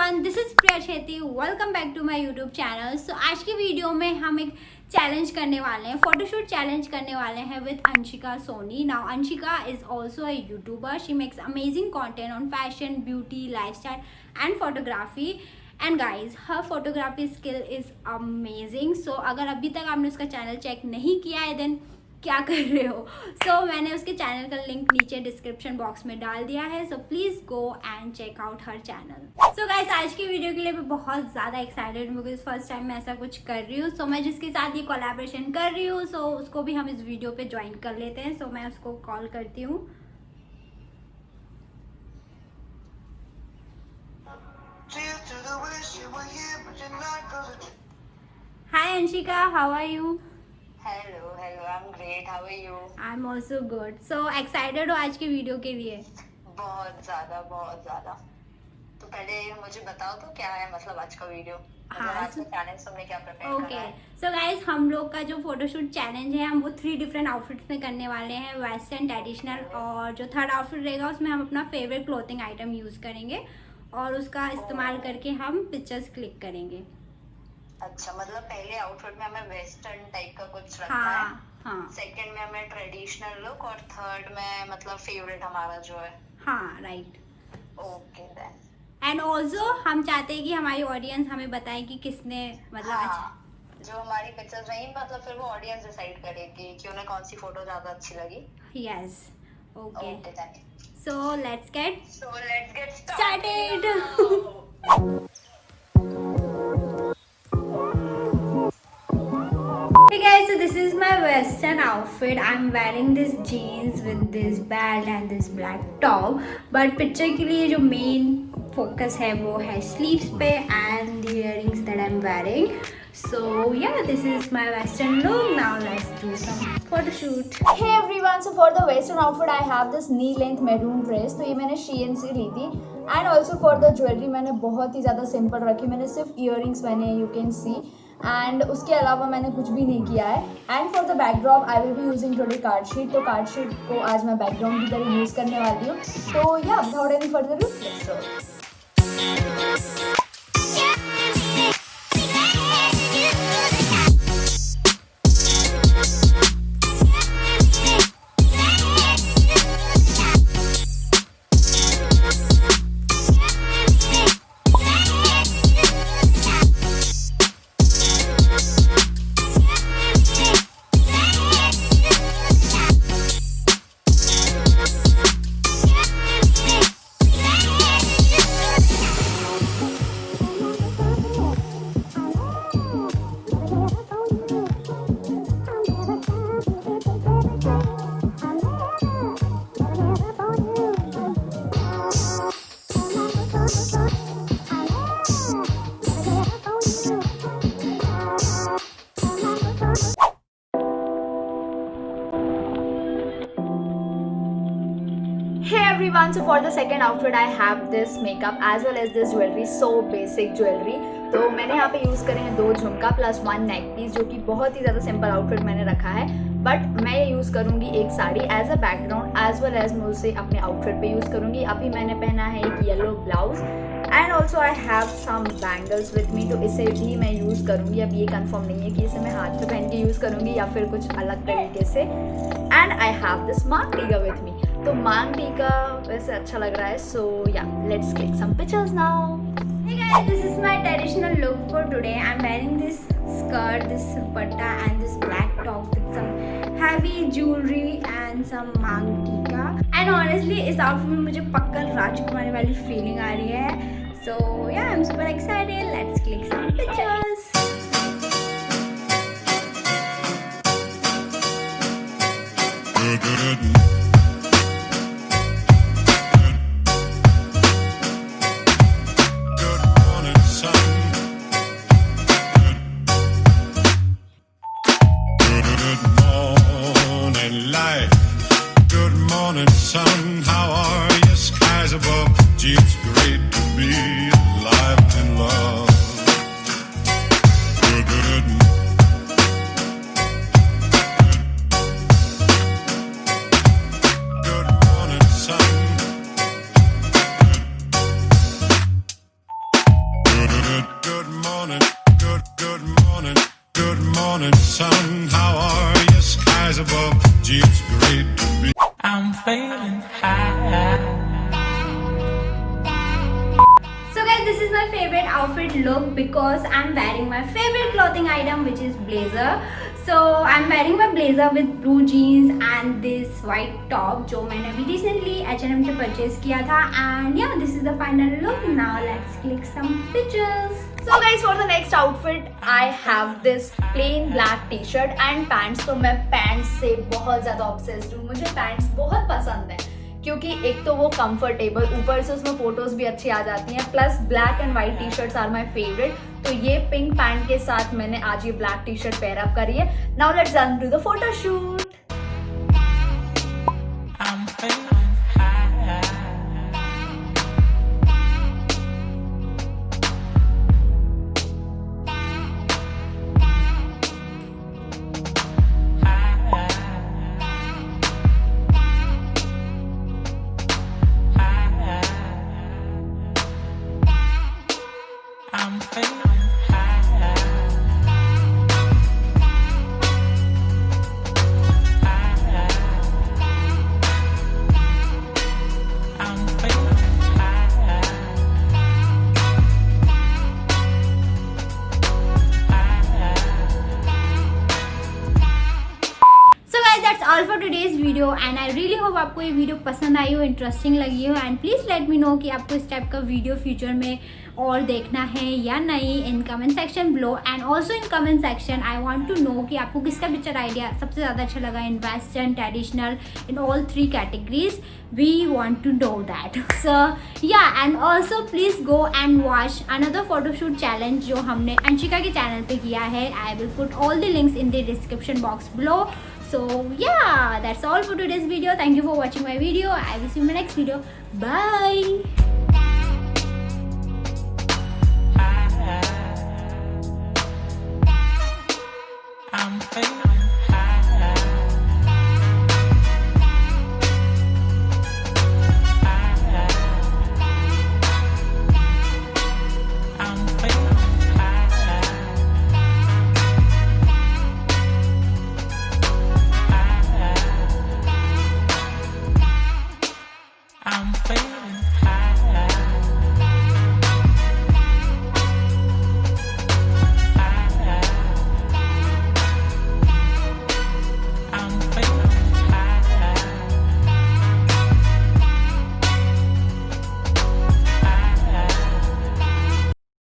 Everyone, this is Priya Chhetri. Welcome back to my YouTube channel. So आज की video में हम एक चैलेंज करने वाले हैं, फोटोशूट चैलेंज करने वाले हैं with Anshika Soni. Now Anshika is also a YouTuber. She makes amazing content on fashion, beauty, lifestyle and photography. And guys, her photography skill is amazing. So अगर अभी तक आपने उसका चैनल चेक नहीं किया है देन क्या कर रहे हो। सो मैंने उसके चैनल का लिंक नीचे डिस्क्रिप्शन बॉक्स में डाल दिया है। So please go and check out her channel. So guys, आज की वीडियो के लिए मैं बहुत ज़्यादा एक्साइटेड हूँ बिकॉज फर्स्ट टाइम मैं ऐसा कुछ कर रही हूँ। सो मैं जिसके साथ ये कोलैबोरेशन कर रही हूँ सो उसको भी हम इस वीडियो पे ज्वाइन कर लेते हैं। सो मैं उसको कॉल करती हूँ। Hi Anshika, how are you? Hello, I'm great. How are you? I am also good. So excited हो आज की वीडियो के लिए? बहुत ज्यादा। तो पहले मुझे बताओ तो क्या है मतलब आज का वीडियो, मतलब आज का चैलेंज तुमने क्या प्रिपेयर करा है? सो गाइज, हम लोग का जो फोटोशूट चैलेंज है हम वो 3 डिफरेंट आउटफिट्स में करने वाले हैं, वेस्टर्न, ट्रेडिशनल, और जो थर्ड आउटफिट रहेगा उसमें हम अपना फेवरेट क्लोथिंग आइटम यूज़ करेंगे और उसका इस्तेमाल करके हम पिक्चर्स क्लिक करेंगे। अच्छा, मतलब पहले आउटफिट में हमें वेस्टर्न टाइप का कुछ रखना है, हाँ। सेकंड में हमें ट्रेडिशनल लुक और थर्ड में मतलब फेवरेट हमारा जो है। हाँ, right. Okay then. And also हम चाहते हैं कि हमारी ऑडियंस हमें बताए कि किसने मतलब हाँ, जो हमारी पिक्चर्स रही मतलब फिर वो ऑडियंस डिसाइड करेगी कि उन्हें कौन सी फोटो ज्यादा अच्छी लगी। Yes, okay. Then so let's get started. Hey guys, so this is my western outfit. I'm wearing this jeans with this belt and this black top. But picture के लिए जो main focus है वो है sleeves पे and the earrings that I'm wearing. So yeah, this is my western look. Now let's do some photo shoot. Hey everyone, so for the western outfit I have this knee length maroon dress. तो ये मैंने Shein से ली थी. And also for the jewelry मैंने बहुत ही ज़्यादा simple रखी. मैंने सिर्फ earrings पहने, you can see. एंड उसके अलावा मैंने कुछ भी नहीं किया है. And for the backdrop I will be using today card sheet. तो कार्ड शीट को आज मैं बैकग्राउंड की तरह यूज़ करने वाली हूँ. तो या without any further due let's go. Hey everyone, so for the second outfit I have this makeup as well as this jewelry, so basic jewelry. तो मैंने यहाँ पे यूज़ करे हैं 2 झुमका प्लस 1 नेक पीस, जो कि बहुत ही ज़्यादा सिंपल आउटफिट मैंने रखा है. बट मैं ये यूज़ करूँगी एक sari as a background as well as मैं उसे अपने आउटफिट पे यूज़ करूँगी. अभी मैंने पहना है एक yellow blouse and also I have some bangles with me. तो इसे भी मैं यूज़ करूँगी. अब ये कंफर्म नहीं है कि इसे मैं हाथ पे पहन के यूज़ करूँगी या फिर कुछ अलग तरीके से. एंड आई हैव दिस मांग टीका विथ मी. तो मांग टीका वैसे अच्छा लग रहा है. So yeah let's click some pictures now. Hey guys, this is my traditional look for today. I'm wearing this skirt, this dupatta and this black top with some heavy jewelry and some mang tika. And honestly, इस outfit में मुझे पक्का राजकुमारी वाली feeling आ रही है. So yeah, I'm super excited. Let's click some pictures. Sun, how are you? Skies above. Gee, it's great to be alive and love. morning, good morning, sun. How are you? Skies above. Gee, it's great to be. I'm feeling high. So guys, this is my favorite outfit look because I'm wearing my favorite clothing item, which is blazer. So I'm wearing my blazer with blue jeans and this white top जो मैंने अभी recently H&M से purchase किया था. And yeah, this is the final look. Now let's click some pictures. So guys, for the next outfit, I have this plain black t-shirt and pants. तो मैं pants से बहुत ज़्यादा obsessed हूँ. मुझे pants बहुत पसंद है क्योंकि एक तो वो कंफर्टेबल, ऊपर से उसमें फोटोज भी अच्छी आ जाती हैं, plus black and white T shirts are my favourite. तो ये पिंक पैंट के साथ मैंने आज ये black T shirt pair up करी है. Now let's run to the photoshoot. All for today's video and I really hope आपको ये वीडियो पसंद आई हो, इंटरेस्टिंग लगी हो. And please let me know कि आपको इस टाइप का वीडियो फ्यूचर में और देखना है या नहीं in comment section below. And also in comment section I want to know कि आपको किसका पिक्चर आइडिया सबसे ज़्यादा अच्छा लगा in western, traditional, in all 3 categories. We want to know that. So yeah and also please go and watch another photoshoot challenge जो हमने अंशिका के चैनल पे किया है. I will put all the links in the description box below. So yeah, that's all for today's video. Thank you for watching my video. I will see you in my next video. Bye.